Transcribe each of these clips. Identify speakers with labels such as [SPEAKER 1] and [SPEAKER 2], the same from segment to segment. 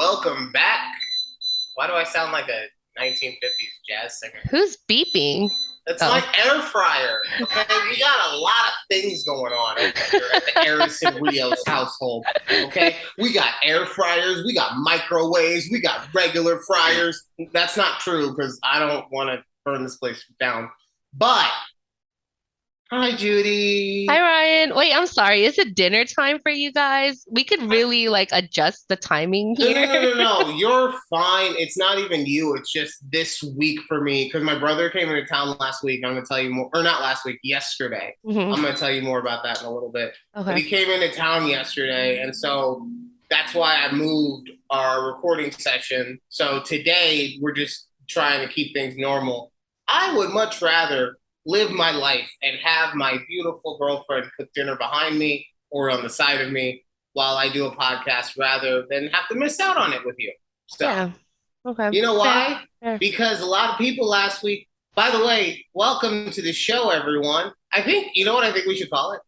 [SPEAKER 1] welcome back. Why do I sound like a 1950s jazz singer?
[SPEAKER 2] Who's beeping?
[SPEAKER 1] It's my
[SPEAKER 2] Oh.
[SPEAKER 1] air fryer. Okay, we got a lot of things going on over here at the Arison Rios household. Okay, we got air fryers, we got microwaves, we got regular fryers. That's not true because I don't want to burn this place down. But hi,
[SPEAKER 2] Hi,
[SPEAKER 1] Judy.
[SPEAKER 2] Ryan. Wait, I'm sorry. Is it dinner time for you guys? We could really like adjust the timing
[SPEAKER 1] No, no,
[SPEAKER 2] here.
[SPEAKER 1] no, no, no. You're fine. It's not even you. It's just this week for me because my brother came into town last week. I'm going to tell you more, or not last week, yesterday. I'm
[SPEAKER 2] hmm
[SPEAKER 1] going to tell you more about that in a little bit. But
[SPEAKER 2] Okay.
[SPEAKER 1] he came into town yesterday, and so that's why I moved our recording session. So today we're just trying to keep things normal. I would much rather live my life and have my beautiful girlfriend cook dinner behind me or on the side of me while I do a podcast rather than have to miss out on it with you. So,
[SPEAKER 2] Yeah. Okay.
[SPEAKER 1] you know
[SPEAKER 2] Fair.
[SPEAKER 1] why?
[SPEAKER 2] Fair.
[SPEAKER 1] Because a lot of people last week, by the way, welcome to the show, everyone. I think, you know what I think we should call it?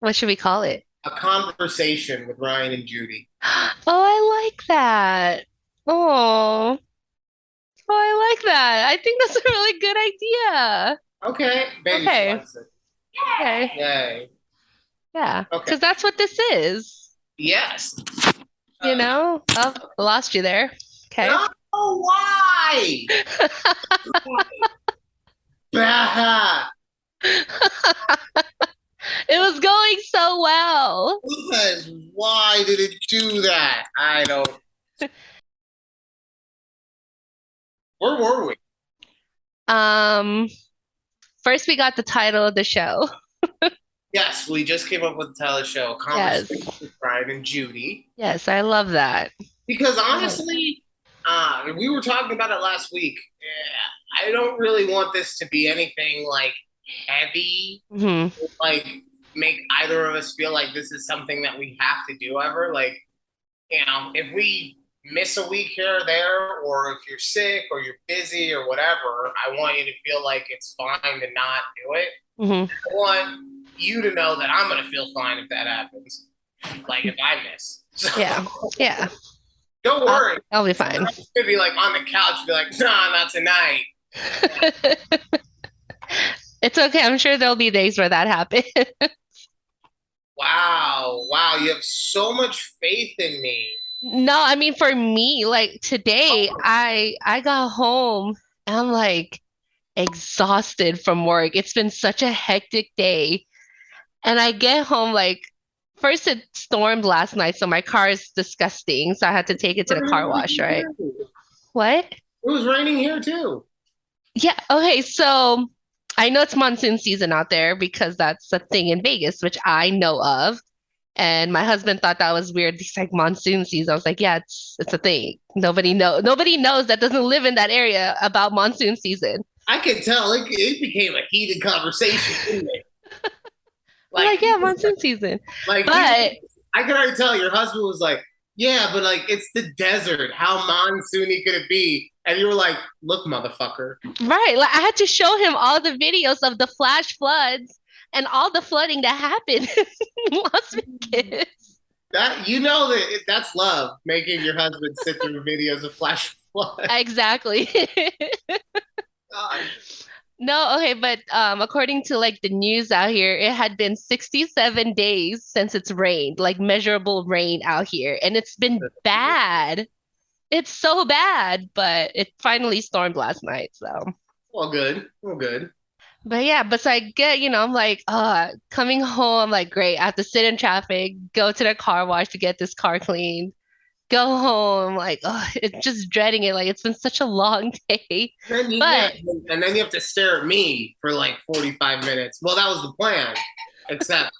[SPEAKER 2] What should we call it?
[SPEAKER 1] A conversation with Ryan and Judy.
[SPEAKER 2] Oh, I like that. Oh, oh, I like that. I think that's a really good idea.
[SPEAKER 1] Okay, baby, she
[SPEAKER 2] Okay.
[SPEAKER 1] likes it.
[SPEAKER 2] Okay.
[SPEAKER 1] Yay.
[SPEAKER 2] Yeah.
[SPEAKER 1] Okay.
[SPEAKER 2] Because that's what this is.
[SPEAKER 1] Yes.
[SPEAKER 2] You
[SPEAKER 1] Uh,
[SPEAKER 2] know? Oh, I lost you there. Okay.
[SPEAKER 1] no, why? Bah.
[SPEAKER 2] It was going so well.
[SPEAKER 1] Because why did it do that? I don't. Where were we?
[SPEAKER 2] Um, First we got the title of the show.
[SPEAKER 1] Yes, we just came up with the title of the show,
[SPEAKER 2] Yes.
[SPEAKER 1] Conversation with Brian and Judy.
[SPEAKER 2] Yes, I love that.
[SPEAKER 1] Because
[SPEAKER 2] I love that.
[SPEAKER 1] honestly, we were talking about it last week. Yeah, I don't really want this to be anything like heavy,
[SPEAKER 2] hmm
[SPEAKER 1] like make either of us feel like this is something that we have to do ever. Like, if we miss a week here or there, or if you're sick or you're busy or whatever, I want you to feel like it's fine to not do it.
[SPEAKER 2] hmm
[SPEAKER 1] I want you to know that I'm going to feel fine if that happens, like if I miss. So
[SPEAKER 2] Yeah. Yeah.
[SPEAKER 1] don't
[SPEAKER 2] I'll
[SPEAKER 1] worry.
[SPEAKER 2] I'll be fine.
[SPEAKER 1] I'm gonna be like on the couch, be like, nah, not tonight.
[SPEAKER 2] It's okay. I'm sure there'll be days where that happens.
[SPEAKER 1] Wow, wow, you have so much faith in me.
[SPEAKER 2] No, I mean for me, like today, I got home and I'm like exhausted from work. It's been such a hectic day. And I get home like first it stormed last night, so my car is disgusting. So I had to take it to the car wash, right?
[SPEAKER 1] It
[SPEAKER 2] What?
[SPEAKER 1] was raining here too.
[SPEAKER 2] Yeah, okay, so I know it's monsoon season out there because that's a thing in Vegas, which I know of. And my husband thought that was weird. He's like monsoon season. I was like, yeah, it's a thing. Nobody knows that doesn't live in that area about monsoon season.
[SPEAKER 1] I could tell it became a heated conversation, didn't it?
[SPEAKER 2] We're
[SPEAKER 1] Like,
[SPEAKER 2] like, yeah, monsoon season.
[SPEAKER 1] like
[SPEAKER 2] But
[SPEAKER 1] I could already tell your husband was like, yeah, but like it's the desert. How monsoony could it be? And you were like, look, motherfucker.
[SPEAKER 2] right, like I had to show him all the videos of the flash floods and all the flooding that happened in Las Vegas.
[SPEAKER 1] That that's love, making your husband sit through videos of flash flood.
[SPEAKER 2] Exactly.
[SPEAKER 1] God.
[SPEAKER 2] No, okay, but according to like the news out here, it had been 67 days since it's rained, like measurable rain out here, and it's been bad. It's so bad, but it finally stormed last night, so.
[SPEAKER 1] All good. All good.
[SPEAKER 2] But yeah, but so I get, I'm like, coming home, I'm like, great, I have to sit in traffic, go to the car wash to get this car cleaned, go home, like, it's just dreading it. Like it's been such a long day.
[SPEAKER 1] Then you, yeah,
[SPEAKER 2] But
[SPEAKER 1] and then you have to stare at me for like 45 minutes. Well, that was the plan, except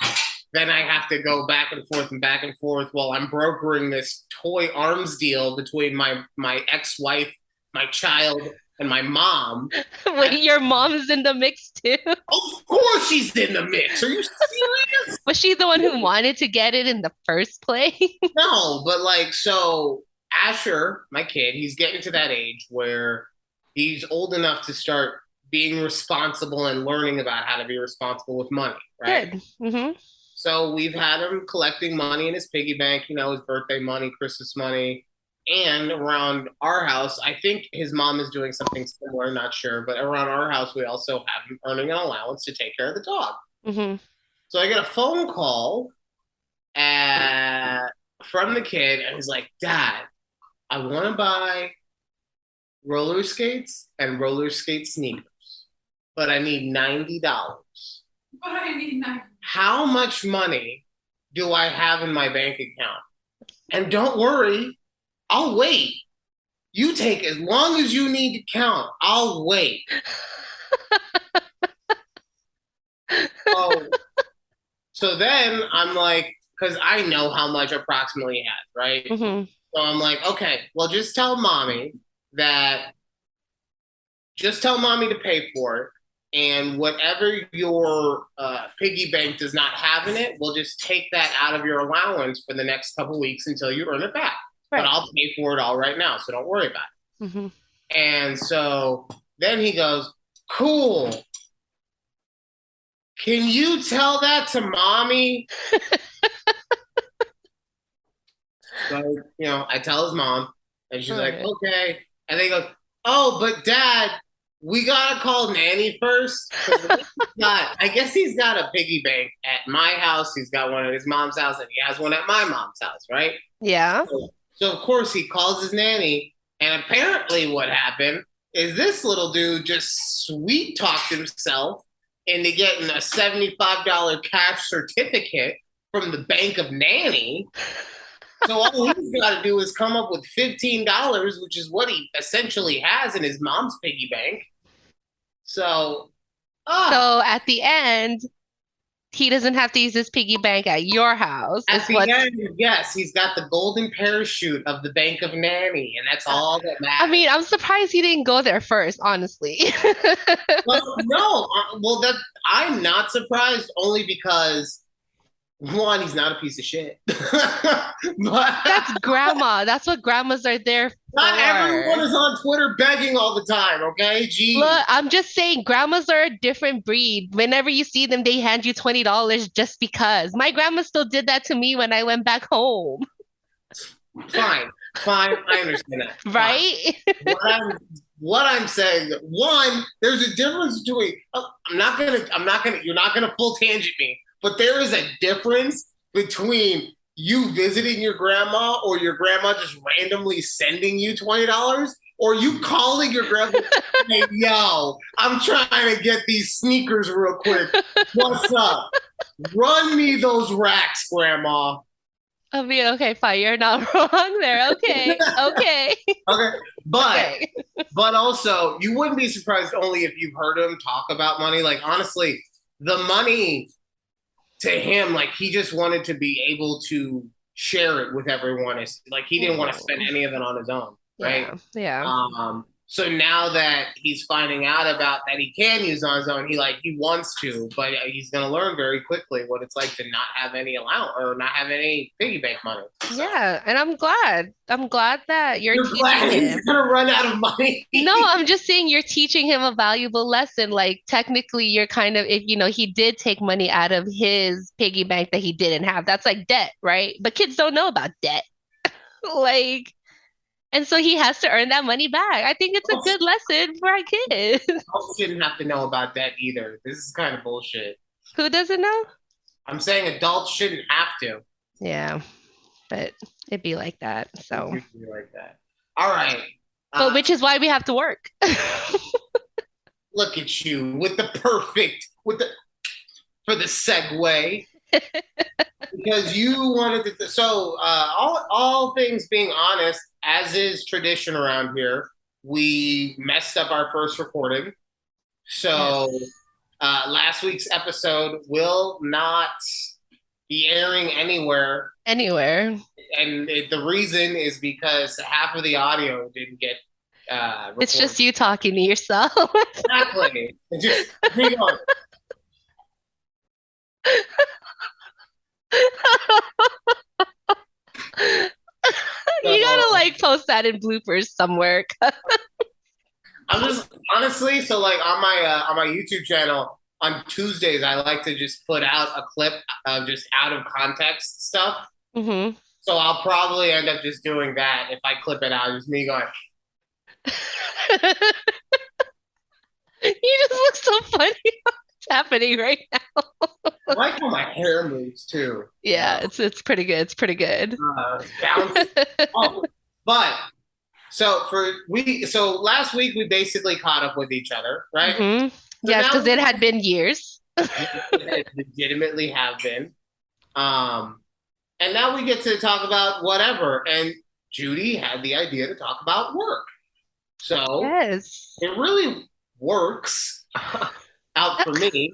[SPEAKER 1] then I have to go back and forth while I'm brokering this toy arms deal between my ex-wife, my child, and my mom. And
[SPEAKER 2] wait, your mom is in the mix too.
[SPEAKER 1] of course she's in the mix. Are you serious?
[SPEAKER 2] Was she the one who wanted to get it in the first place?
[SPEAKER 1] No, but like so Asher, my kid, he's getting to that age where he's old enough to start being responsible and learning about how to be responsible with money, right?
[SPEAKER 2] Good.
[SPEAKER 1] So we've had him collecting money in his piggy bank, his birthday money, Christmas money. And around our house, I think his mom is doing something similar, not sure, but around our house, we also have him earning an allowance to take care of the dog.
[SPEAKER 2] Hmm.
[SPEAKER 1] So I get a phone call from the kid, and he's like, Dad, I want to buy roller skates and roller skate sneakers, but I need $90. But I need 90. How much money do I have in my bank account? And don't worry, I'll wait. You take as long as you need to count. I'll wait. Oh, so then I'm like, because I know how much approximately he has, right?
[SPEAKER 2] Hmm.
[SPEAKER 1] So I'm like, okay, well, that, just tell mommy to pay for it. And whatever your piggy bank does not have in it, we'll just take that out of your allowance for the next couple weeks until you earn it back. Right. But I'll pay for it all right now, so don't worry about it. Mm-hmm. And so then he goes, cool. Can you tell that to mommy? So, I tell his mom, and she's like, okay. And they go, oh, but Dad, we gotta call Nanny first. I guess he's got a piggy bank at my house. He's got one at his mom's house, and he has one at my mom's house, right?
[SPEAKER 2] Yeah.
[SPEAKER 1] So of course he calls his nanny, and apparently what happened is this little dude just sweet talked himself into getting a $75 cash certificate from the Bank of Nanny. So all he's got to do is come up with $15, which is what he essentially has in his mom's piggy bank. So
[SPEAKER 2] at the end, he doesn't have to use his piggy bank at your house.
[SPEAKER 1] At the end, yes, he's got the golden parachute of the Bank of Nanny, and that's all that matters.
[SPEAKER 2] I mean, I'm surprised he didn't go there first, honestly.
[SPEAKER 1] Well, no, I'm not surprised only because one, he's not a piece of shit.
[SPEAKER 2] But that's grandma. That's what grandmas are there for.
[SPEAKER 1] Not everyone is on Twitter begging all the time, okay? Gee.
[SPEAKER 2] Look, I'm just saying grandmas are a different breed. Whenever you see them, they hand you $20 just because. My grandma still did that to me when I went back home.
[SPEAKER 1] Fine. I understand that.
[SPEAKER 2] Right?
[SPEAKER 1] What I'm saying, one, there's a difference between you're not gonna full tangent me. But there is a difference between you visiting your grandma or your grandma just randomly sending you $20 or you calling your grandma and saying, yo, I'm trying to get these sneakers real quick. What's up? Run me those racks, grandma.
[SPEAKER 2] I mean, okay, fine. You're not wrong there. Okay. Okay.
[SPEAKER 1] But also, you wouldn't be surprised only if you've heard him talk about money. Like, honestly, the money to him, like he just wanted to be able to share it with everyone. It's like he didn't want to spend any of it on his own, right?
[SPEAKER 2] Yeah.
[SPEAKER 1] So now that he's finding out about that he can use on his own, he wants to, but he's going to learn very quickly what it's like to not have any allowance or not have any piggy bank money. So.
[SPEAKER 2] Yeah, and I'm glad. I'm glad that you're teaching
[SPEAKER 1] glad
[SPEAKER 2] him.
[SPEAKER 1] He's going to run out of money.
[SPEAKER 2] No, I'm just saying you're teaching him a valuable lesson. Like technically, you're kind of if he did take money out of his piggy bank that he didn't have. That's like debt, right? But kids don't know about debt. And so he has to earn that money back. I think it's a good lesson for our kids.
[SPEAKER 1] Adults shouldn't have to know about that either. This is kind of bullshit.
[SPEAKER 2] Who doesn't know?
[SPEAKER 1] I'm saying adults shouldn't have to.
[SPEAKER 2] Yeah, but it'd be like that. So
[SPEAKER 1] it'd be like that. All right.
[SPEAKER 2] But which is why we have to work.
[SPEAKER 1] Look at you with the for the segue. Because you wanted to. So all things being honest, as is tradition around here, we messed up our first recording. So last week's episode will not be airing anywhere.
[SPEAKER 2] Anywhere.
[SPEAKER 1] And the reason is because half of the audio didn't get recorded.
[SPEAKER 2] It's just you talking to yourself.
[SPEAKER 1] Exactly. Just hang on.
[SPEAKER 2] You gotta post that in bloopers somewhere.
[SPEAKER 1] I'm just honestly, so on my YouTube channel on Tuesdays, I like to just put out a clip of just out of context stuff.
[SPEAKER 2] Mm-hmm.
[SPEAKER 1] So I'll probably end up just doing that if I clip it out. Just me going,
[SPEAKER 2] You just look so funny. What's happening right now?
[SPEAKER 1] I like how my hair moves too.
[SPEAKER 2] Yeah, it's pretty good. It's pretty good.
[SPEAKER 1] Bounce. Oh, but so last week we basically caught up with each other, right?
[SPEAKER 2] hmm
[SPEAKER 1] So
[SPEAKER 2] Yes,
[SPEAKER 1] now
[SPEAKER 2] because it had been years.
[SPEAKER 1] it legitimately have been. Um, and now we get to talk about whatever. And Judy had the idea to talk about work. So
[SPEAKER 2] Yes.
[SPEAKER 1] it really works out for me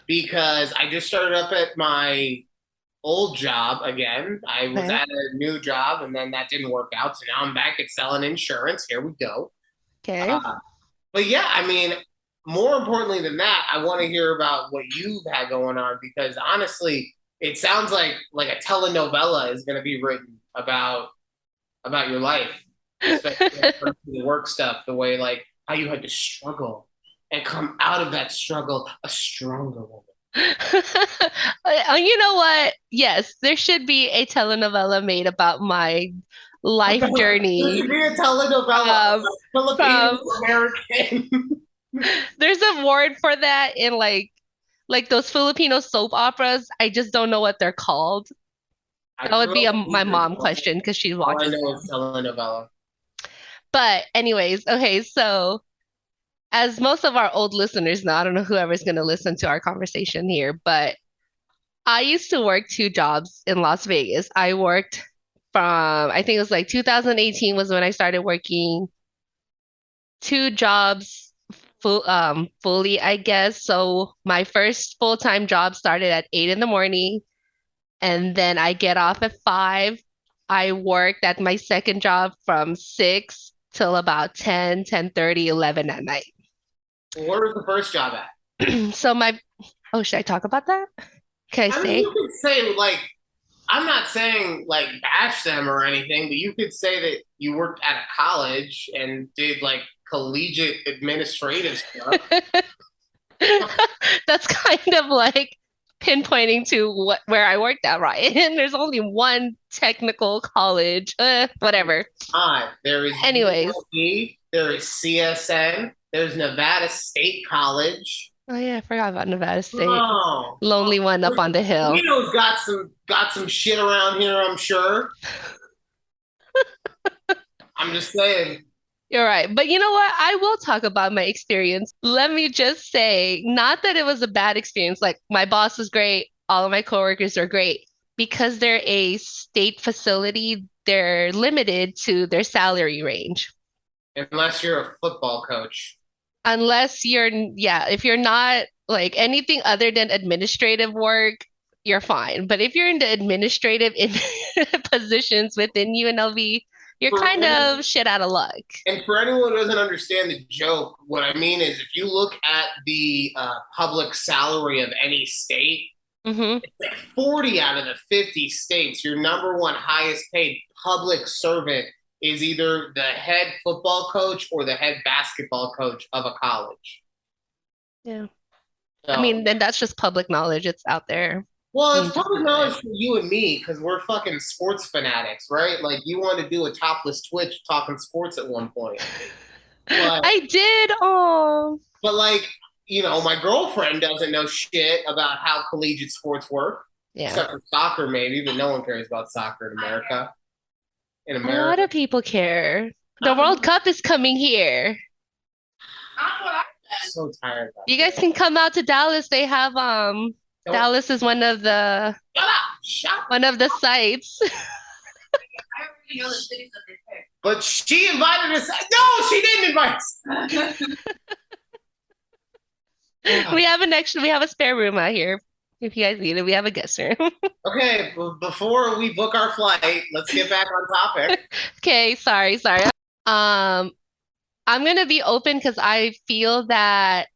[SPEAKER 1] because I just started up at my old job again. I was
[SPEAKER 2] Okay.
[SPEAKER 1] at a new job and then that didn't work out. So now I'm back at selling insurance. Here we go.
[SPEAKER 2] Okay.
[SPEAKER 1] Uh, but yeah, I mean, more importantly than that, I want to hear about what you've had going on because honestly, it sounds like a telenovela is going to be written about your life, especially the work stuff, the way like how you had to struggle and come out of that struggle a stronger woman.
[SPEAKER 2] You know what? Yes, there should be a telenovela made about my life
[SPEAKER 1] There
[SPEAKER 2] journey
[SPEAKER 1] should be a telenovela
[SPEAKER 2] from
[SPEAKER 1] about Filipino
[SPEAKER 2] from
[SPEAKER 1] American.
[SPEAKER 2] there's a word for that in like those Filipino soap operas. I just don't know what they're called.
[SPEAKER 1] I
[SPEAKER 2] That would
[SPEAKER 1] grew
[SPEAKER 2] be
[SPEAKER 1] up
[SPEAKER 2] my
[SPEAKER 1] in Eastern
[SPEAKER 2] mom question because she
[SPEAKER 1] all I
[SPEAKER 2] watches
[SPEAKER 1] know is
[SPEAKER 2] them.
[SPEAKER 1] telenovela.
[SPEAKER 2] But anyways, okay, so as most of our old listeners know, I don't know whoever's going to listen to our conversation here, but I used to work two jobs in Las Vegas. I worked from, I think it was like 2018 was when I started working two jobs fully, I guess. So my first full-time job started at 8 in the morning, and then I get off at 5. I worked at my second job from 6 till about 10:30, 11 at night.
[SPEAKER 1] Where was the first job at?
[SPEAKER 2] So oh, should I talk about that? Can I
[SPEAKER 1] I mean, you
[SPEAKER 2] say?
[SPEAKER 1] could say like I'm not saying like bash them or anything, but you could say that you worked at a college and did like collegiate administrative stuff.
[SPEAKER 2] That's kind of like pinpointing to where I worked at, right? And there's only one technical college, whatever.
[SPEAKER 1] There is
[SPEAKER 2] Anyways,
[SPEAKER 1] UNLV, there is CSN, there's Nevada State College.
[SPEAKER 2] oh yeah, I forgot about Nevada State.
[SPEAKER 1] Oh,
[SPEAKER 2] Lonely one up on the hill.
[SPEAKER 1] Reno's got some shit around here, I'm sure. I'm just saying.
[SPEAKER 2] You're right. But you know what? I will talk about my experience. Let me just say, not that it was a bad experience. Like my boss is great, all of my coworkers are great. Because they're a state facility, they're limited to their salary range.
[SPEAKER 1] Unless you're a football coach.
[SPEAKER 2] Unless you're, yeah, if you're not like anything other than administrative work, you're fine. But if you're in the administrative positions within UNLV, you're
[SPEAKER 1] For
[SPEAKER 2] kind of shit out of luck.
[SPEAKER 1] And for anyone who doesn't understand the joke, what I mean is if you look at the public salary of any state,
[SPEAKER 2] hmm
[SPEAKER 1] it's like 40 out of the 50 states, your number one highest paid public servant is either the head football coach or the head basketball coach of a college.
[SPEAKER 2] Yeah. I
[SPEAKER 1] So,
[SPEAKER 2] mean, then that's just public knowledge. It's out there.
[SPEAKER 1] well,
[SPEAKER 2] You
[SPEAKER 1] it's
[SPEAKER 2] can just
[SPEAKER 1] public
[SPEAKER 2] Google it.
[SPEAKER 1] knowledge for you and me because we're fucking sports fanatics, right? Like you want to do a topless Twitch talking sports at one point. But
[SPEAKER 2] I did. Oh,
[SPEAKER 1] But like, my girlfriend doesn't know shit about how collegiate sports work,
[SPEAKER 2] yeah.
[SPEAKER 1] except for soccer, maybe. But no one cares about soccer in America. In
[SPEAKER 2] A lot
[SPEAKER 1] America,
[SPEAKER 2] of people care. The
[SPEAKER 1] not
[SPEAKER 2] World Cup is coming here.
[SPEAKER 1] I'm so tired of
[SPEAKER 2] You
[SPEAKER 1] that.
[SPEAKER 2] guys can come out to Dallas. They have
[SPEAKER 1] Don't
[SPEAKER 2] Dallas is
[SPEAKER 1] shut up, shut.
[SPEAKER 2] one of the sites.
[SPEAKER 1] I already know the cities that they picked. But she invited us. No, she didn't invite us.
[SPEAKER 2] We have a spare room out here. If you guys need it, we have a guest room.
[SPEAKER 1] Okay, before we book our flight, let's get back on topic.
[SPEAKER 2] Okay, sorry. Um, I'm gonna be open because I feel that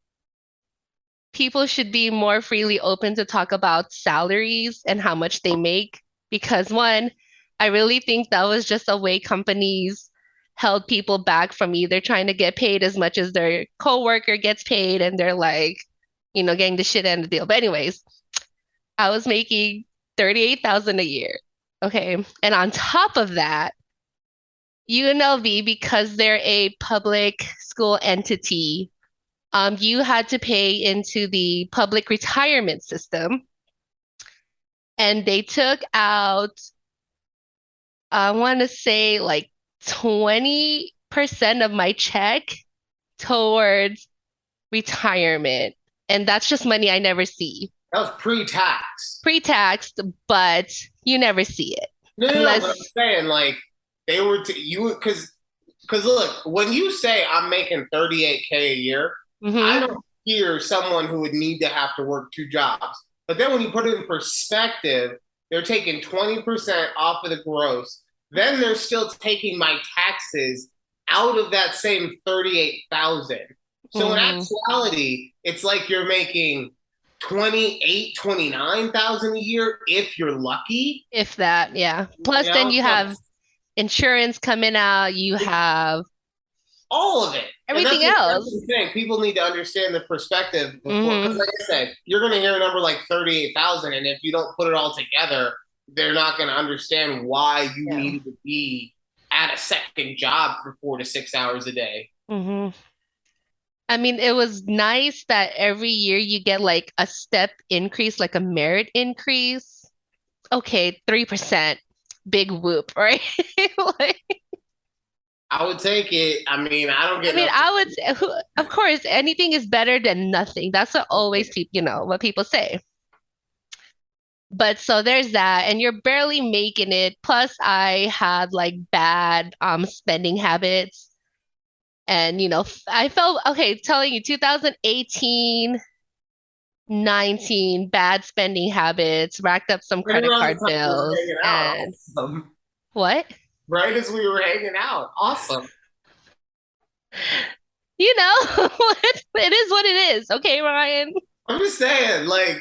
[SPEAKER 2] people should be more freely open to talk about salaries and how much they make. Because one, I really think that was just a way companies held people back from either trying to get paid as much as their coworker gets paid and they're like, getting the shit end of the deal. But anyways, I was making 38,000 a year. Okay. And on top of that, UNLV, because they're a public school entity, you had to pay into the public retirement system. And they took out, I want to say like 20% of my check towards retirement. And that's just money I never see.
[SPEAKER 1] That was pre-tax.
[SPEAKER 2] Pre-taxed, but you never see it
[SPEAKER 1] No, no, no. But I'm
[SPEAKER 2] unless,
[SPEAKER 1] saying like they were you because look, when you say I'm making 38K a year, I
[SPEAKER 2] mhm,
[SPEAKER 1] don't hear someone who would need to have to work two jobs. But then when you put it in perspective, they're taking 20% off of the gross. Then they're still taking my taxes out of that same 38,000. So in
[SPEAKER 2] mhm,
[SPEAKER 1] actuality, it's like you're making 28, 29,000 a year if you're lucky.
[SPEAKER 2] if that, yeah.
[SPEAKER 1] You
[SPEAKER 2] Plus, then
[SPEAKER 1] know,
[SPEAKER 2] you
[SPEAKER 1] so
[SPEAKER 2] have insurance coming out, you have
[SPEAKER 1] all of it. And
[SPEAKER 2] everything
[SPEAKER 1] that's
[SPEAKER 2] else.
[SPEAKER 1] the thing. People need to understand the perspective before, because
[SPEAKER 2] Hmm.
[SPEAKER 1] like I said, you're going to hear a number like 38,000, and if you don't put it all together, they're not going to understand why you
[SPEAKER 2] Yeah.
[SPEAKER 1] needed to be at a second job for 4 to 6 hours a day.
[SPEAKER 2] Hmm. I mean, it was nice that every year you get like a step increase, like a merit increase. Okay, 3%, big whoop, right? Like,
[SPEAKER 1] I would take it. I mean, I don't
[SPEAKER 2] I
[SPEAKER 1] get
[SPEAKER 2] mean,
[SPEAKER 1] nothing.
[SPEAKER 2] I would say, of course, anything is better than nothing. That's what always people, what people say. But so there's that, and you're barely making it. Plus, I had like bad spending habits. And I felt okay telling you 2018, 19, bad spending habits, racked up some
[SPEAKER 1] Right
[SPEAKER 2] credit
[SPEAKER 1] around the
[SPEAKER 2] card
[SPEAKER 1] time we were
[SPEAKER 2] bills.
[SPEAKER 1] hanging out.
[SPEAKER 2] And
[SPEAKER 1] Awesome.
[SPEAKER 2] what?
[SPEAKER 1] Right as we were hanging out. Awesome.
[SPEAKER 2] It is what it is. Okay, Ryan.
[SPEAKER 1] I'm just saying, like,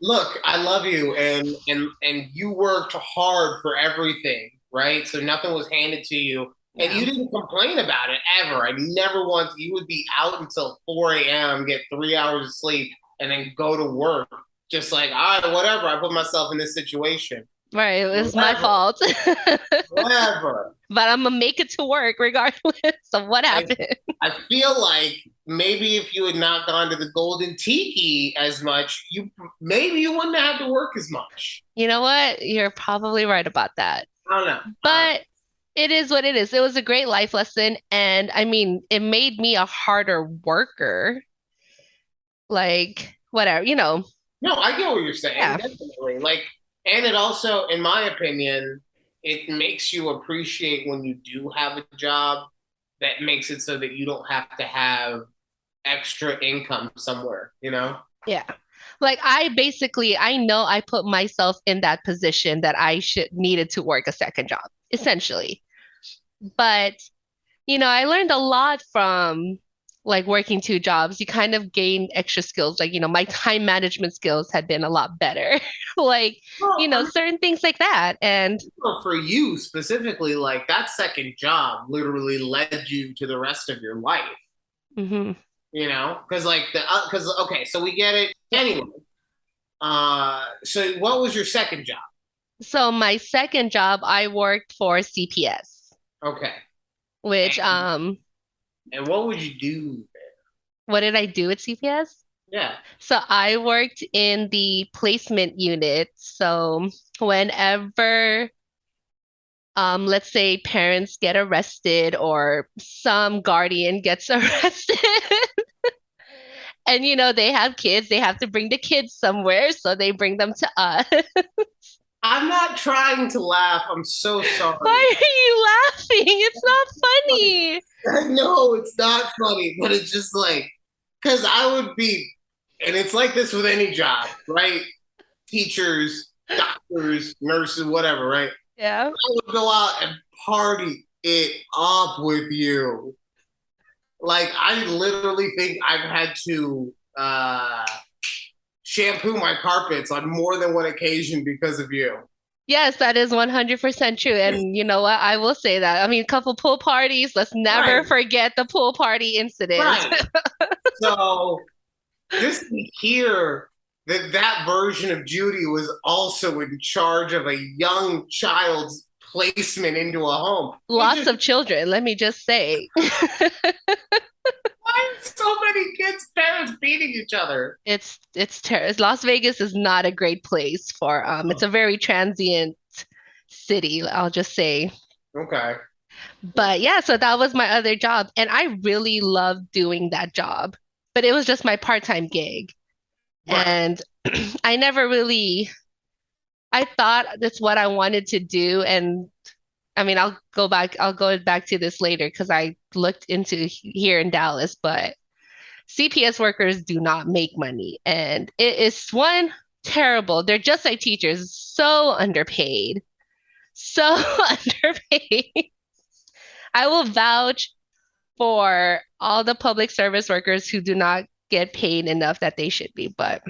[SPEAKER 1] look, I love you, and you worked hard for everything, right? So nothing was handed to you, and
[SPEAKER 2] Yeah.
[SPEAKER 1] you didn't complain about it ever. I never once. You would be out until 4 a.m., get 3 hours of sleep, and then go to work. Just like, all right, whatever. I put myself in this situation.
[SPEAKER 2] Right. It was my
[SPEAKER 1] Whatever,
[SPEAKER 2] fault.
[SPEAKER 1] whatever.
[SPEAKER 2] But I'm gonna make it to work regardless of what
[SPEAKER 1] I
[SPEAKER 2] happened.
[SPEAKER 1] I feel like maybe if you had not gone to the Golden Tiki as much, you maybe you wouldn't have to work as much.
[SPEAKER 2] You know what? You're probably right about that.
[SPEAKER 1] I don't know. I don't know.
[SPEAKER 2] But it is what it is. It was a great life lesson. And I mean, it made me a harder worker. Like, whatever,
[SPEAKER 1] No, I get what you're saying,
[SPEAKER 2] yeah.
[SPEAKER 1] definitely. Like, and it also, in my opinion, it makes you appreciate when you do have a job that makes it so that you don't have to have extra income somewhere, you know?
[SPEAKER 2] Yeah. Like I know I put myself in that position that I should needed to work a second job, essentially. But I learned a lot from like working two jobs. You kind of gain extra skills. Like, my time management skills had been a lot better. Like,
[SPEAKER 1] Well,
[SPEAKER 2] certain things like that. And
[SPEAKER 1] for you specifically, like that second job literally led you to the rest of your life,
[SPEAKER 2] mhm.
[SPEAKER 1] you know? Because like because okay, so we get it
[SPEAKER 2] Yeah.
[SPEAKER 1] anyway. So what was your second job?
[SPEAKER 2] So my second job, I worked for CPS,
[SPEAKER 1] Okay,
[SPEAKER 2] which
[SPEAKER 1] and, and what would you do?
[SPEAKER 2] what did I do at CPS?
[SPEAKER 1] Yeah.
[SPEAKER 2] So I worked in the placement unit. So whenever let's say parents get arrested or some guardian gets arrested and they have kids, they have to bring the kids somewhere, so they bring them to us.
[SPEAKER 1] I'm not trying to laugh. I'm so sorry.
[SPEAKER 2] Why are you laughing? It's not funny.
[SPEAKER 1] I know it's not funny, but it's just like, because I would be, and it's like this with any job, right? Teachers, doctors, nurses, whatever, right?
[SPEAKER 2] Yeah.
[SPEAKER 1] I would go out and party it up with you. Like, I literally think I've had to shampoo my carpets on more than one occasion because of you.
[SPEAKER 2] Yes, that is 100% true. And you know what? I will say that. I mean, a couple pool parties. Let's never
[SPEAKER 1] Right,
[SPEAKER 2] forget the pool party incident.
[SPEAKER 1] right. So just to hear. that version of Judy was also in charge of a young child's placement into a home. It
[SPEAKER 2] Lots
[SPEAKER 1] just,
[SPEAKER 2] of children, let me just say.
[SPEAKER 1] why are so many kids' parents beating each other?
[SPEAKER 2] It's terror. Las Vegas is not a great place for it's a very transient city, I'll just say.
[SPEAKER 1] Okay.
[SPEAKER 2] But yeah, so that was my other job and I really loved doing that job. But it was just my part-time gig.
[SPEAKER 1] Right.
[SPEAKER 2] And I never really I thought that's what I wanted to do and I mean, I'll go back to this later because I looked into here in Dallas, but CPS workers do not make money. And it is one terrible. They're just like teachers, so underpaid. So underpaid. I will vouch for all the public service workers who do not get paid enough that they should be. But,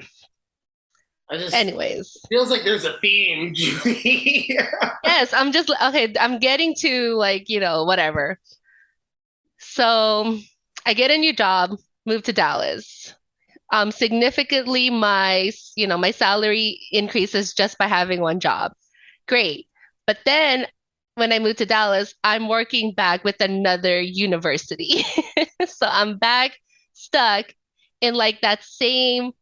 [SPEAKER 1] I just
[SPEAKER 2] anyways,
[SPEAKER 1] feels like there's a theme, Judy.
[SPEAKER 2] yes, I'm just okay. I'm getting to like, whatever. So I get a new job, move to Dallas. Significantly my salary increases just by having one job. Great. But then when I moved to Dallas, I'm working back with another university. So I'm back stuck in like that same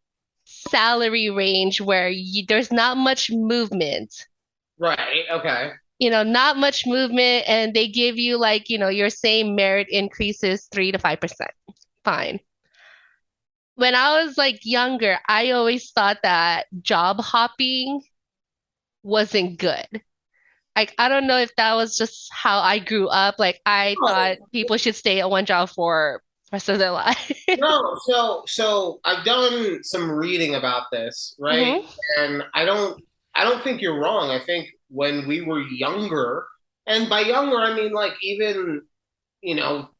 [SPEAKER 2] salary range where there's not much movement,
[SPEAKER 1] Right. Okay.
[SPEAKER 2] not much movement, and they give you like, your same merit increases 3 to 5%. Fine. When I was like younger, I always thought that job hopping wasn't good. Like, I don't know if that was just how I grew up. Like, I thought
[SPEAKER 1] Oh,
[SPEAKER 2] people should stay at one job for the rest of their life.
[SPEAKER 1] no, so I've done some reading about this, right?
[SPEAKER 2] Hmm.
[SPEAKER 1] And I don't think you're wrong. I think when we were younger, and by younger I mean like even, you know,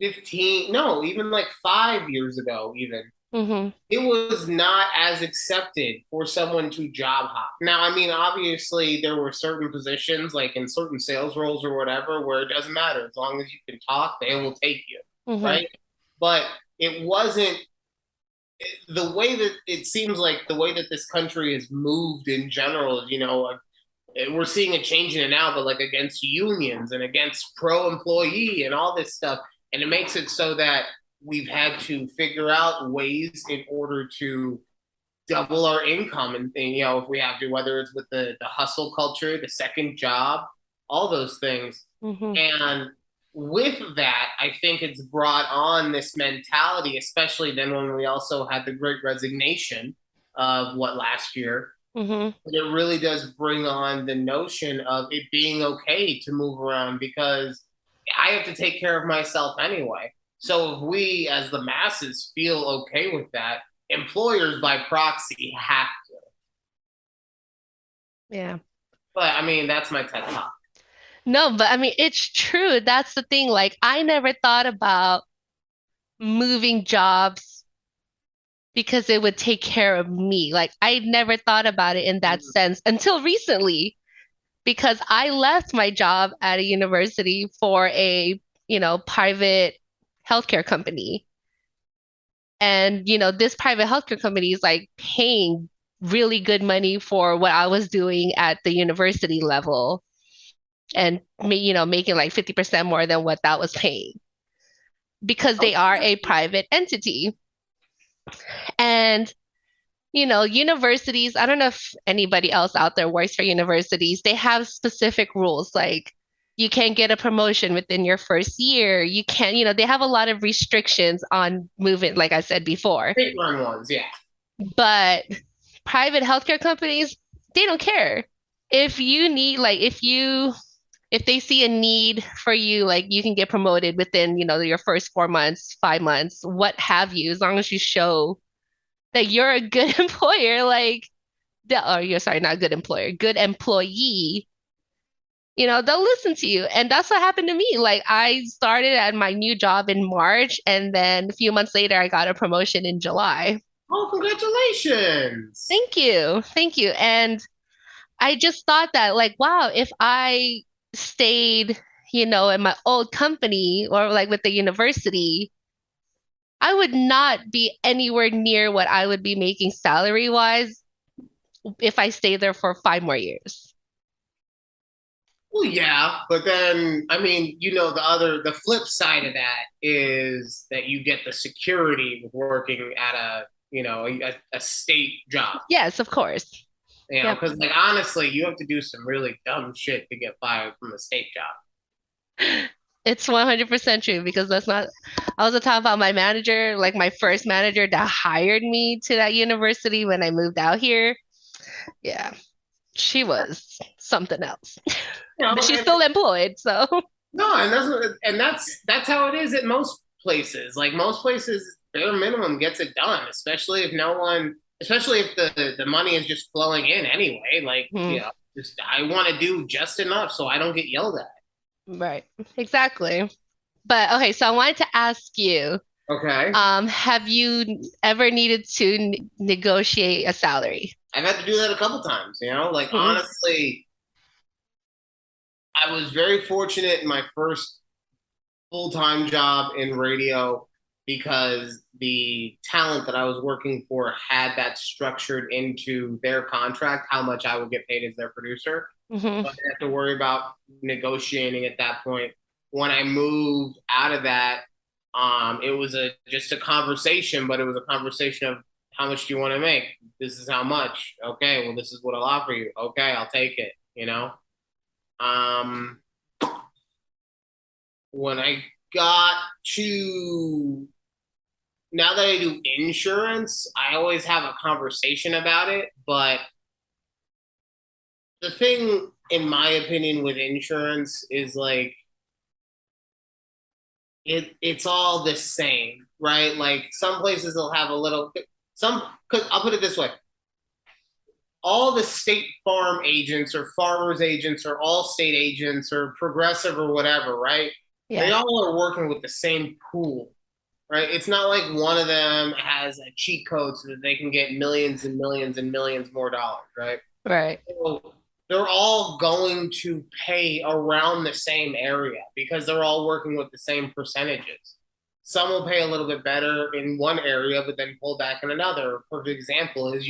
[SPEAKER 1] 15, no, even like 5 years ago, even,
[SPEAKER 2] Hmm.
[SPEAKER 1] it was not as accepted for someone to job hop. Now, I mean, obviously there were certain positions, like in certain sales roles or whatever, where it doesn't matter. As long as you can talk, they will take you,
[SPEAKER 2] Hmm.
[SPEAKER 1] right? But it wasn't the way that it seems like the way that this country has moved in general, we're seeing a change in it now, but like against unions and against pro employee and all this stuff. And it makes it so that we've had to figure out ways in order to double our income and if we have to, whether it's with the hustle culture, the second job, all those things.
[SPEAKER 2] Hmm.
[SPEAKER 1] And with that, I think it's brought on this mentality, especially then when we also had the great resignation of what last year.
[SPEAKER 2] Hmm.
[SPEAKER 1] It really does bring on the notion of it being okay to move around because I have to take care of myself anyway. So if we, as the masses, feel okay with that, employers by proxy have to.
[SPEAKER 2] Yeah.
[SPEAKER 1] But I mean, that's my TED talk.
[SPEAKER 2] No, but I mean, it's true. That's the thing. Like, I never thought about moving jobs because it would take care of me. Like, I never thought about it in that sense until recently because I left my job at a university for a, private healthcare company. And, this private healthcare company is like paying really good money for what I was doing at the university level and making like 50% more than what that was paying because they are a private entity. And universities, I don't know if anybody else out there works for universities, they have specific rules like you can't get a promotion within your first year. You can't, they have a lot of restrictions on movement, like I said before.
[SPEAKER 1] State run ones, yeah.
[SPEAKER 2] But private healthcare companies, they don't care. If you need, like, if they see a need for you, like you can get promoted within, your first 4 months, 5 months, what have you, as long as you show that you're a good employer, like or you're sorry, not good employer, good employee, they'll listen to you. And that's what happened to me. Like I started at my new job in March, and then a few months later, I got a promotion in July.
[SPEAKER 1] Oh, congratulations.
[SPEAKER 2] Thank you. Thank you. And I just thought that, like, wow, if I stayed, in my old company or like with the university, I would not be anywhere near what I would be making salary wise if I stay there for 5 more years.
[SPEAKER 1] Well, yeah, but then I mean, the flip side of that is that you get the security with working at a state job.
[SPEAKER 2] Yes, of course. Yep.
[SPEAKER 1] Because like honestly, you have to do some really dumb shit to get fired from a state job.
[SPEAKER 2] It's 100% true because that's not, I was talking about my manager, like my first manager that hired me to that university when I moved out here. Yeah, she was something else,
[SPEAKER 1] You
[SPEAKER 2] but
[SPEAKER 1] know,
[SPEAKER 2] she's
[SPEAKER 1] and
[SPEAKER 2] still employed. So,
[SPEAKER 1] no, and that's how it is at most places. Like most places, bare minimum gets it done, especially if no one, especially if the money is just flowing in anyway. Like,
[SPEAKER 2] mhm,
[SPEAKER 1] just I want to do just enough so I don't get yelled at.
[SPEAKER 2] right, exactly. But okay, so I wanted to ask you,
[SPEAKER 1] Okay.
[SPEAKER 2] have you ever needed to negotiate a salary?
[SPEAKER 1] I've had to do that a couple times, like
[SPEAKER 2] Mhm,
[SPEAKER 1] honestly, I was very fortunate in my first full-time job in radio because the talent that I was working for had that structured into their contract, how much I would get paid as their producer.
[SPEAKER 2] mhm,
[SPEAKER 1] So I didn't have to worry about negotiating at that point. When I moved out of that, it was just a conversation, but it was a conversation of how much do you want to make? This is how much. Okay, well, this is what I'll offer you. Okay, I'll take it. Um, when I got to now that I do insurance, I always have a conversation about it. But the thing, in my opinion, with insurance is like it's all the same, right? Like some places will have a little some. Cause I'll put it this way: all the state farm agents or farmers agents or all state agents or progressive or whatever, right? They
[SPEAKER 2] yeah,
[SPEAKER 1] all are working with the same pool, right? It's not like one of them has a cheat code so that they can get millions and millions and millions more dollars, right?
[SPEAKER 2] right.
[SPEAKER 1] So they're all going to pay around the same area because they're all working with the same percentages. Some will pay a little bit better in one area, but then pull back in another. A perfect example is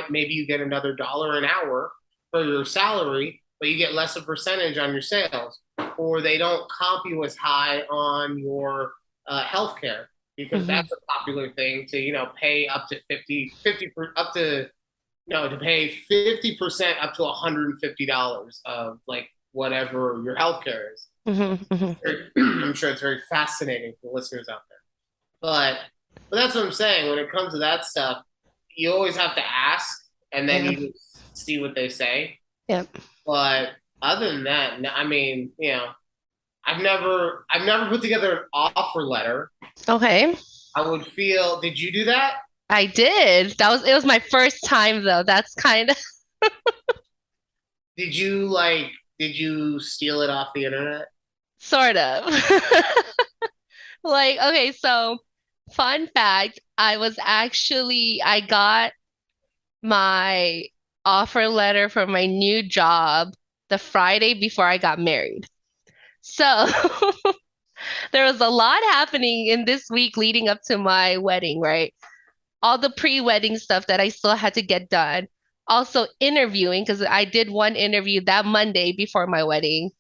[SPEAKER 1] maybe you get another dollar an hour for your salary, but you get less of a percentage on your sales, or they don't comp you as high on your healthcare because
[SPEAKER 2] Hmm.
[SPEAKER 1] that's a popular thing to pay up to 50 up to no, to pay 50% up to $150 of like whatever your healthcare is.
[SPEAKER 2] Hmm. Hmm.
[SPEAKER 1] I'm sure it's very fascinating for listeners out there. But that's what I'm saying. When it comes to that stuff, you always have to ask and then
[SPEAKER 2] Yeah,
[SPEAKER 1] you just see what they say.
[SPEAKER 2] yeah.
[SPEAKER 1] But other than that, I mean, I've never put together an offer letter.
[SPEAKER 2] Okay.
[SPEAKER 1] I would feel, did you do that?
[SPEAKER 2] I did. It was my first time though. That's kind of
[SPEAKER 1] Did you like, did you steal it off the internet?
[SPEAKER 2] sort of. Like, okay, so fun fact, I got my offer letter for my new job the Friday before I got married. So there was a lot happening in this week leading up to my wedding, right? All the pre-wedding stuff that I still had to get done. Also interviewing, because I did one interview that Monday before my wedding,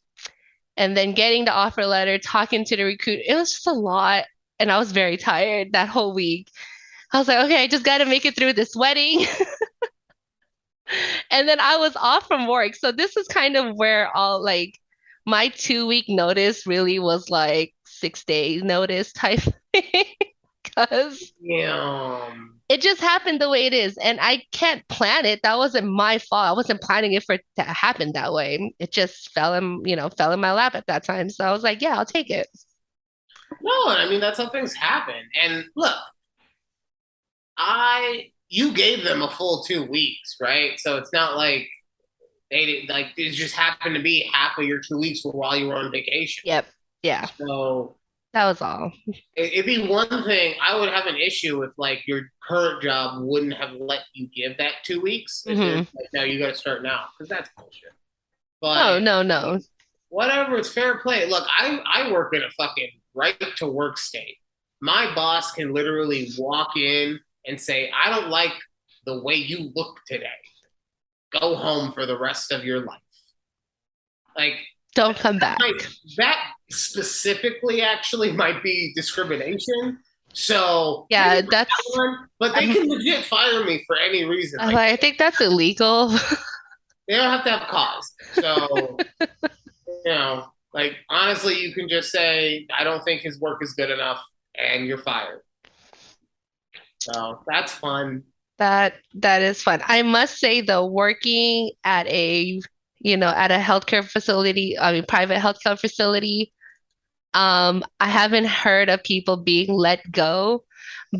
[SPEAKER 2] and then getting the offer letter, talking to the recruiter. It was just a lot. And I was very tired that whole week. I was like, okay, I just got to make it through this wedding. And then I was off from work. So this is kind of where all like my 2 week notice really was like 6 days notice type thing. Because
[SPEAKER 1] Yeah.
[SPEAKER 2] it just happened the way it is. And I can't plan it. That wasn't my fault. I wasn't planning it for it to happen that way. It just fell in my lap at that time. So I was like, yeah, I'll take it.
[SPEAKER 1] No, I mean that's how things happen. And look, you gave them a full 2 weeks, right? So it's not like like it just happened to be half of your 2 weeks were while you were on vacation.
[SPEAKER 2] Yep. Yeah.
[SPEAKER 1] So
[SPEAKER 2] That was all.
[SPEAKER 1] it'd be one thing I would have an issue if like your current job wouldn't have let you give that 2 weeks. If they're
[SPEAKER 2] Hmm.
[SPEAKER 1] like, no, you got to start now because that's bullshit. But
[SPEAKER 2] Oh, no, no.
[SPEAKER 1] whatever, it's fair play. Look, I work in a fucking right to work state. my boss can literally walk in and say, I don't like the way you look today. Go home for the rest of your life. Like
[SPEAKER 2] Don't
[SPEAKER 1] that,
[SPEAKER 2] come back.
[SPEAKER 1] that specifically actually might be discrimination. So maybe
[SPEAKER 2] Yeah,
[SPEAKER 1] not that
[SPEAKER 2] that's
[SPEAKER 1] one, but they
[SPEAKER 2] I'm,
[SPEAKER 1] can legit fire me for any reason.
[SPEAKER 2] I'm
[SPEAKER 1] Like
[SPEAKER 2] like, I think that's illegal.
[SPEAKER 1] they don't have to have cause. So like honestly, you can just say, I don't think his work is good enough, and you're fired. So that's fun.
[SPEAKER 2] That is fun. I must say though, working at at a healthcare facility, I mean private healthcare facility, I haven't heard of people being let go,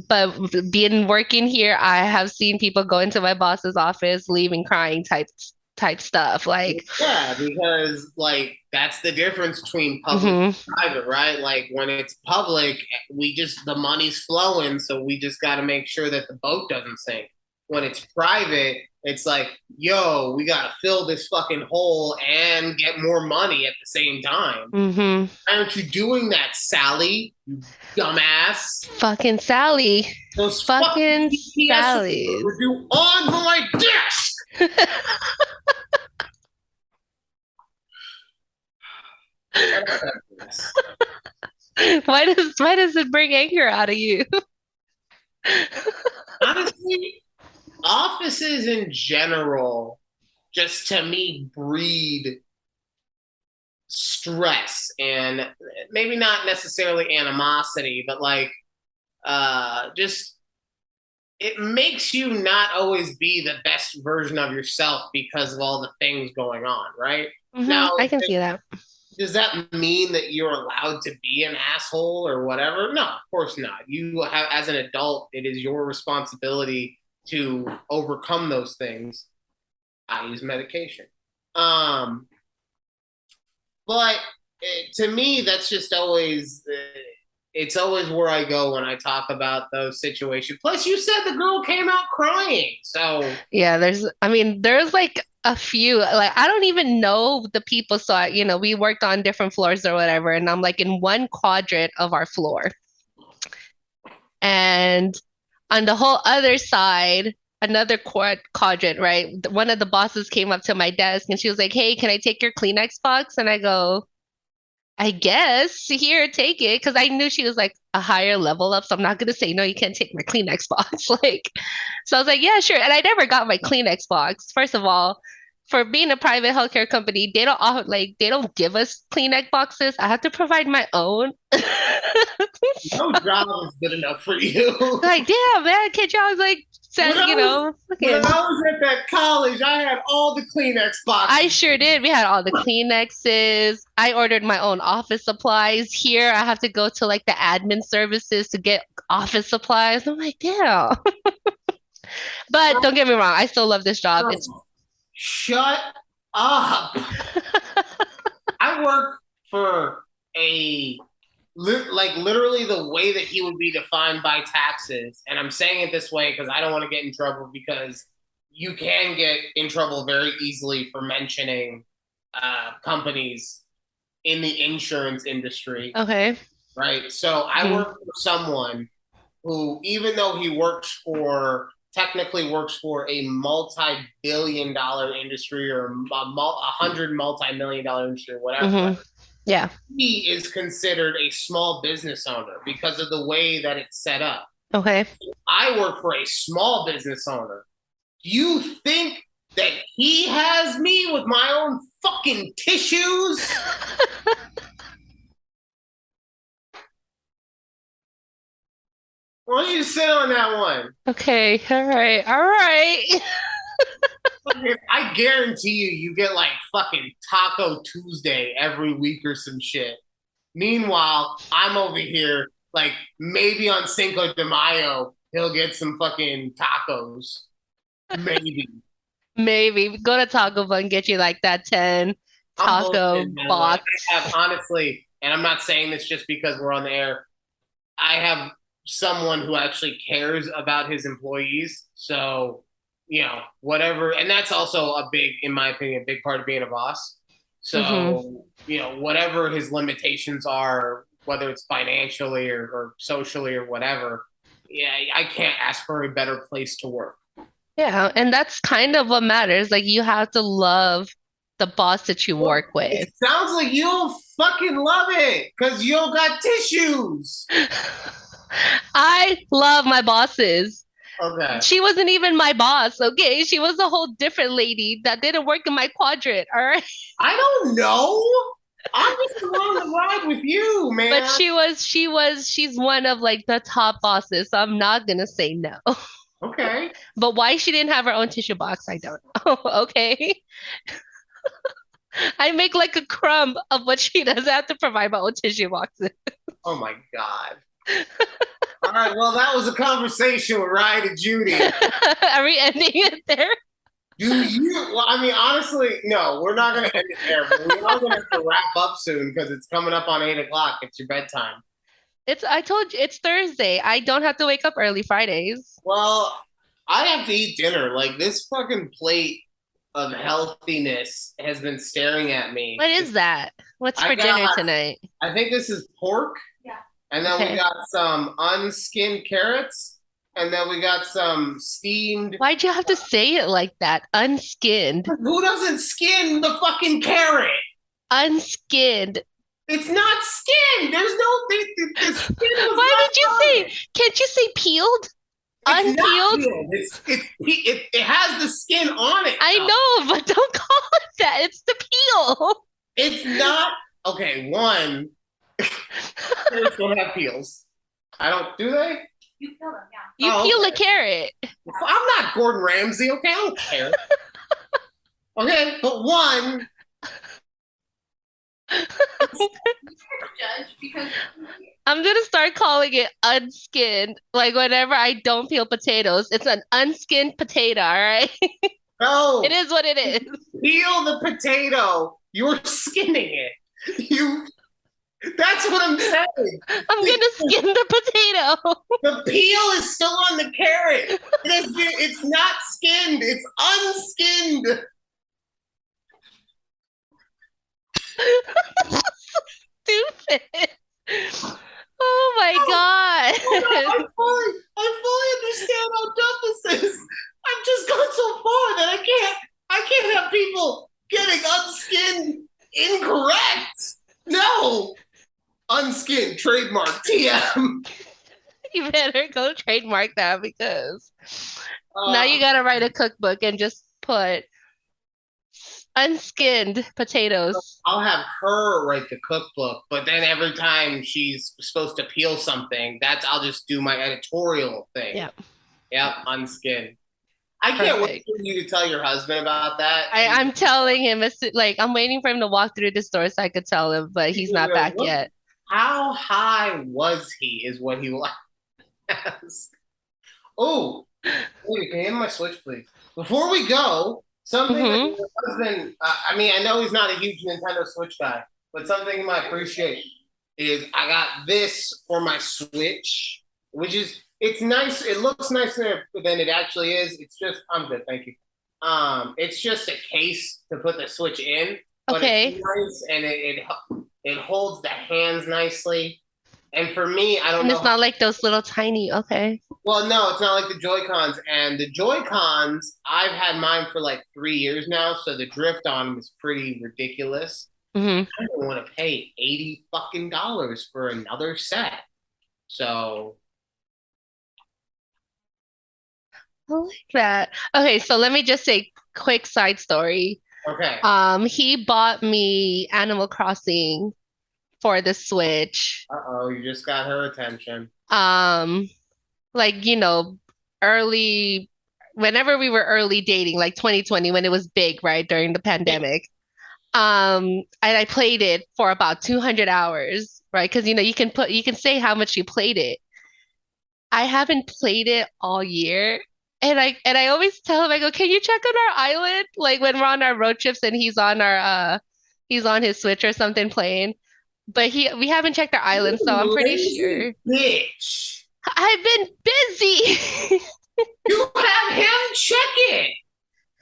[SPEAKER 2] but being working here, I have seen people go into my boss's office, leaving crying type stuff. Like,
[SPEAKER 1] Yeah, because like that's the difference between public
[SPEAKER 2] hmm
[SPEAKER 1] and private, right? Like when it's public, we just the money's flowing, so we just got to make sure that the boat doesn't sink. When it's private, it's like, yo, we got to fill this fucking hole and get more money at the same time.
[SPEAKER 2] hmm
[SPEAKER 1] Why aren't you doing that, Sally? You dumbass.
[SPEAKER 2] fucking Sally,
[SPEAKER 1] Those fucking
[SPEAKER 2] fucking
[SPEAKER 1] TPS reports
[SPEAKER 2] Sally's.
[SPEAKER 1] were due on my desk.
[SPEAKER 2] Why does it bring anger out of you?
[SPEAKER 1] Honestly, offices in general, just to me, breed stress and maybe not necessarily animosity, but like just it makes you not always be the best version of yourself because of all the things going on, right? Now,
[SPEAKER 2] I can see that.
[SPEAKER 1] does that mean that you're allowed to be an asshole or whatever? No, of course not. You have, as an adult, it is your responsibility to overcome those things. I use medication. Um, but to me, that's just always it's always where I go when I talk about those situations. Plus, you said the girl came out crying, so
[SPEAKER 2] Yeah, I mean, there's like a few, like, I don't even know the people. So, we worked on different floors or whatever, and I'm like in one quadrant of our floor. And on the whole other side, another quadrant, right? One of the bosses came up to my desk and she was like, "Hey, can I take your Kleenex box?" And I go, I guess here, take it. Because I knew she was like a higher level up. So I'm not going to say, no, you can't take my Kleenex box. Like, so I was like, yeah, sure. And I never got my Kleenex box. First of all, for being a private healthcare company, they don't give us Kleenex boxes. I have to provide my own.
[SPEAKER 1] no job is good enough for you.
[SPEAKER 2] Like, damn, man, can't y'all like
[SPEAKER 1] when
[SPEAKER 2] said,
[SPEAKER 1] I was when
[SPEAKER 2] fucking.
[SPEAKER 1] I was at that college, I had all the Kleenex
[SPEAKER 2] I
[SPEAKER 1] boxes.
[SPEAKER 2] sure did. We had all the Kleenexes. I ordered my own office supplies. Here, I have to go to like the admin services to get office supplies. I'm like, damn. But don't get me wrong, I still love this job. It's
[SPEAKER 1] Shut up. I work for a like literally the way that he would be defined by taxes. And I'm saying it this way because I don't want to get in trouble because you can get in trouble very easily for mentioning companies in the insurance industry,
[SPEAKER 2] okay.
[SPEAKER 1] right? So I
[SPEAKER 2] hmm
[SPEAKER 1] work for someone who, even though he technically works for a multi-billion dollar industry or hundred multi-million dollar industry, or whatever,
[SPEAKER 2] hmm Yeah.
[SPEAKER 1] he is considered a small business owner because of the way that it's set up.
[SPEAKER 2] Okay.
[SPEAKER 1] I work for a small business owner. Do you think that he has me with my own fucking tissues? Why don't you sit on that one?
[SPEAKER 2] Okay. All right. All right.
[SPEAKER 1] I guarantee you get like fucking Taco Tuesday every week or some shit. Meanwhile, I'm over here like maybe on Cinco de Mayo he'll get some fucking tacos. Maybe.
[SPEAKER 2] Maybe go to Taco Bell and get you like that 10
[SPEAKER 1] I'm
[SPEAKER 2] taco
[SPEAKER 1] bullshitting, man. Like I
[SPEAKER 2] box.
[SPEAKER 1] have honestly, and I'm not saying this just because we're on the air. I have someone who actually cares about his employees. So, whatever. And that's also a big, in my opinion, a big part of being a boss.
[SPEAKER 2] hmm
[SPEAKER 1] So, whatever his limitations are, whether it's financially or socially or whatever, yeah, I can't ask for a better place to work.
[SPEAKER 2] Yeah, and that's kind of what matters. Like you have to love the boss that you
[SPEAKER 1] Well,
[SPEAKER 2] work with.
[SPEAKER 1] it sounds like you don't fucking love it because you don't got tissues.
[SPEAKER 2] I love my bosses.
[SPEAKER 1] Okay.
[SPEAKER 2] She wasn't even my boss, okay? She was a whole different lady that didn't work in my quadrant, all right?
[SPEAKER 1] I don't know. I'm just along the ride with you,
[SPEAKER 2] But
[SPEAKER 1] man.
[SPEAKER 2] she's one of like the top bosses, so I'm not gonna say no.
[SPEAKER 1] Okay.
[SPEAKER 2] But why she didn't have her own tissue box, I don't know. Okay. I make like a crumb of what she does. I have to provide my own tissue boxes.
[SPEAKER 1] Oh my God. All right. Well, that was a conversation with Ryan and Judy.
[SPEAKER 2] Are we ending it there?
[SPEAKER 1] Do you? Well, I mean, honestly, no, we're not going to end it there, but we are going to have to wrap up soon because it's coming up on 8 o'clock. It's your bedtime.
[SPEAKER 2] I told you it's Thursday. I don't have to wake up early Fridays.
[SPEAKER 1] Well, I have to eat dinner. Like this fucking plate of healthiness has been staring at me.
[SPEAKER 2] What is that? What's
[SPEAKER 1] I
[SPEAKER 2] for dinner
[SPEAKER 1] got,
[SPEAKER 2] tonight?
[SPEAKER 1] I think this is pork. Yeah. And then we
[SPEAKER 2] Okay.
[SPEAKER 1] got some unskinned carrots. And then we got some steamed.
[SPEAKER 2] Why'd you have to say it like that? Unskinned.
[SPEAKER 1] Who doesn't skin the fucking carrot?
[SPEAKER 2] Unskinned.
[SPEAKER 1] It's not skinned. There's no the skin was
[SPEAKER 2] Why
[SPEAKER 1] not
[SPEAKER 2] did you
[SPEAKER 1] on it.
[SPEAKER 2] say? Can't you say peeled?
[SPEAKER 1] It's not
[SPEAKER 2] Unpeeled?
[SPEAKER 1] peeled. It has the skin on it.
[SPEAKER 2] I know, but don't call it that. It's the peel.
[SPEAKER 1] It's not okay. One, carrots don't have peels. I don't. Do they?
[SPEAKER 3] You kill them, yeah.
[SPEAKER 2] You
[SPEAKER 1] Oh,
[SPEAKER 2] peel
[SPEAKER 1] okay.
[SPEAKER 2] a carrot.
[SPEAKER 1] I'm not Gordon Ramsay. Okay, I don't care. Okay, but one.
[SPEAKER 3] Judge, because
[SPEAKER 2] I'm gonna start calling it unskinned. Like whenever I don't peel potatoes, it's an unskinned potato, all right?
[SPEAKER 1] No,
[SPEAKER 2] It is what it is.
[SPEAKER 1] peel the potato. You're skinning it. You. That's what I'm saying.
[SPEAKER 2] I'm gonna skin the potato.
[SPEAKER 1] The peel is still on the carrot. It's not skinned. It's unskinned.
[SPEAKER 2] Stupid. Oh my God.
[SPEAKER 1] I fully understand how dumb this is. I've just gone so far that I can't have people getting unskinned incorrect. No. Unskinned trademark TM.
[SPEAKER 2] You better go trademark that because now you gotta write a cookbook and just put unskinned potatoes.
[SPEAKER 1] I'll have her write the cookbook, but then every time she's supposed to peel something, I'll just do my editorial thing.
[SPEAKER 2] Yep.
[SPEAKER 1] Yep, unskinned. I can't wait
[SPEAKER 2] Perfect.
[SPEAKER 1] for you to tell your husband about that.
[SPEAKER 2] I'm telling him, like, I'm waiting for him to walk through the store so I could tell him, but he's not back yet.
[SPEAKER 1] How high was he? Is what he will ask. Oh, wait, can you hand my switch, please? Before we go, something that
[SPEAKER 2] Mhm.
[SPEAKER 1] your husband, I mean, I know he's not a huge Nintendo Switch guy, but something he might appreciate is I got this for my Switch, which is, it's nice. It looks nicer than it actually is. It's just, I'm good, thank you. It's just a case to put the Switch in, but
[SPEAKER 2] Okay.
[SPEAKER 1] it's nice and it holds the hands nicely. And for me, I don't
[SPEAKER 2] And
[SPEAKER 1] know.
[SPEAKER 2] it's not like those little tiny, okay.
[SPEAKER 1] Well, no, it's not like the Joy-Cons. And the Joy-Cons, I've had mine for like 3 years now, so the drift on them is pretty ridiculous.
[SPEAKER 2] Hmm.
[SPEAKER 1] I don't want to pay $80 fucking for another set. So
[SPEAKER 2] I like that. Okay, so let me just say quick side story.
[SPEAKER 1] okay.
[SPEAKER 2] He bought me Animal Crossing for the Switch.
[SPEAKER 1] Uh-oh, you just got her attention.
[SPEAKER 2] Like, early whenever we were early dating, like 2020 when it was big, right, during the pandemic. And I played it for about 200 hours, right? Because you can say how much you played it. I haven't played it all year. And I always tell him, I go, can you check on our island? Like when we're on our road trips and he's on his Switch or something playing. But we haven't checked our island, so I'm pretty sure.
[SPEAKER 1] Bitch.
[SPEAKER 2] I've been busy.
[SPEAKER 1] You have him check it.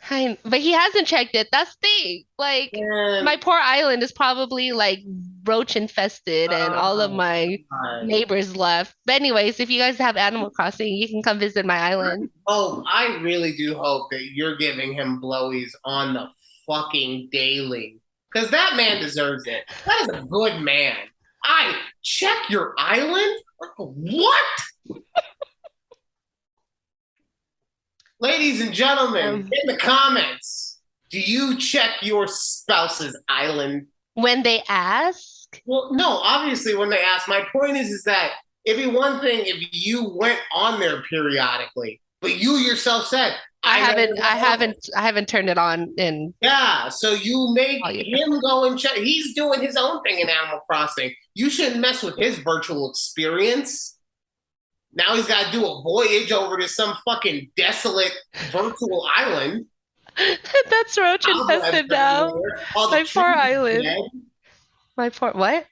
[SPEAKER 2] But he hasn't checked it. That's the thing. Like,
[SPEAKER 1] And
[SPEAKER 2] my poor island is probably like roach infested, and all of
[SPEAKER 1] oh
[SPEAKER 2] my
[SPEAKER 1] God.
[SPEAKER 2] neighbors left. But anyways, if you guys have Animal Crossing, you can come visit my island.
[SPEAKER 1] Oh, I really do hope that you're giving him blowies on the fucking daily. Because that man deserves it. That is a good man. I check your island? What? Ladies and gentlemen,
[SPEAKER 2] Um,
[SPEAKER 1] in the comments, do you check your spouse's island?
[SPEAKER 2] when they ask,
[SPEAKER 1] Well, no, obviously when they ask, my point is that it'd be one thing if you went on there periodically, but you yourself said,
[SPEAKER 2] I
[SPEAKER 1] I never
[SPEAKER 2] haven't, I
[SPEAKER 1] went on there.
[SPEAKER 2] haven't, I haven't turned it on in
[SPEAKER 1] Yeah, so you make
[SPEAKER 2] all year.
[SPEAKER 1] him go and check. He's doing his own thing in Animal Crossing. You shouldn't mess with his virtual experience. Now he's got to do a voyage over to some fucking desolate virtual island.
[SPEAKER 2] That's roach
[SPEAKER 1] Cobwebs
[SPEAKER 2] infested now.
[SPEAKER 1] everywhere. All the
[SPEAKER 2] My poor
[SPEAKER 1] trees are
[SPEAKER 2] island.
[SPEAKER 1] dead.
[SPEAKER 2] My poor what?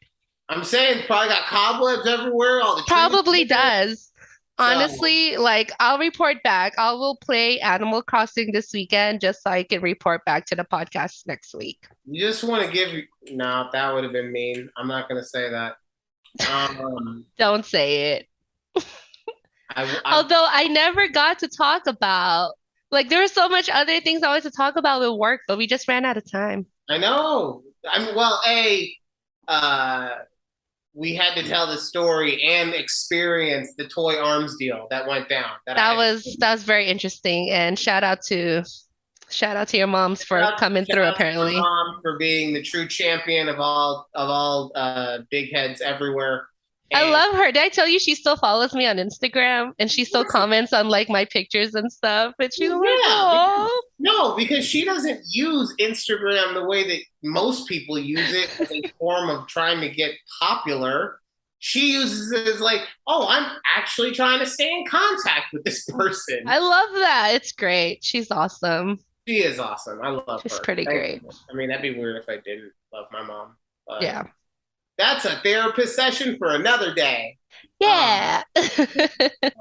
[SPEAKER 1] I'm saying probably got cobwebs everywhere. All the trees
[SPEAKER 2] Probably
[SPEAKER 1] are dead.
[SPEAKER 2] does.
[SPEAKER 1] So
[SPEAKER 2] Honestly, like I'll report back. I will play Animal Crossing this weekend just so I can report back to the podcast next week.
[SPEAKER 1] you just want to give. No, that would have been mean. I'm not going to say that.
[SPEAKER 2] Don't say it.
[SPEAKER 1] I
[SPEAKER 2] Although I never got to talk about, like, there were so much other things I wanted to talk about with work, but we just ran out of time.
[SPEAKER 1] I know. Well, uh, we had to tell the story and experience the toy arms deal that went down.
[SPEAKER 2] That was very interesting, and shout out to your moms for coming
[SPEAKER 1] Shout
[SPEAKER 2] through
[SPEAKER 1] out to my
[SPEAKER 2] apparently.
[SPEAKER 1] mom for being the true champion of all big heads everywhere.
[SPEAKER 2] I
[SPEAKER 1] And
[SPEAKER 2] love her. Did I tell you she still follows me on Instagram and she still comments on like my pictures and stuff? And she's like,
[SPEAKER 1] yeah,
[SPEAKER 2] oh,
[SPEAKER 1] no, because she doesn't use Instagram the way that most people use it as a form of trying to get popular. She uses it as like, oh, I'm actually trying to stay in contact with this person.
[SPEAKER 2] I love that. It's great. She's awesome.
[SPEAKER 1] She is awesome. I love
[SPEAKER 2] She's
[SPEAKER 1] her.
[SPEAKER 2] pretty
[SPEAKER 1] Thank
[SPEAKER 2] great.
[SPEAKER 1] you. I mean, that'd be weird if I didn't love my mom. But
[SPEAKER 2] Yeah.
[SPEAKER 1] that's a therapist session for another day.
[SPEAKER 2] Yeah.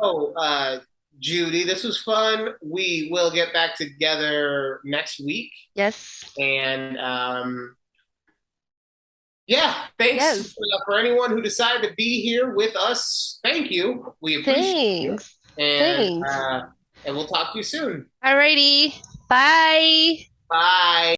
[SPEAKER 1] So, Judy, this was fun. We will get back together next week.
[SPEAKER 2] Yes.
[SPEAKER 1] And yeah, thanks
[SPEAKER 2] Yes.
[SPEAKER 1] for anyone who decided to be here with us. Thank you. We appreciate you.
[SPEAKER 2] Thanks.
[SPEAKER 1] And,
[SPEAKER 2] Thanks.
[SPEAKER 1] and we'll talk to you soon.
[SPEAKER 2] Alrighty. Bye.
[SPEAKER 1] Bye.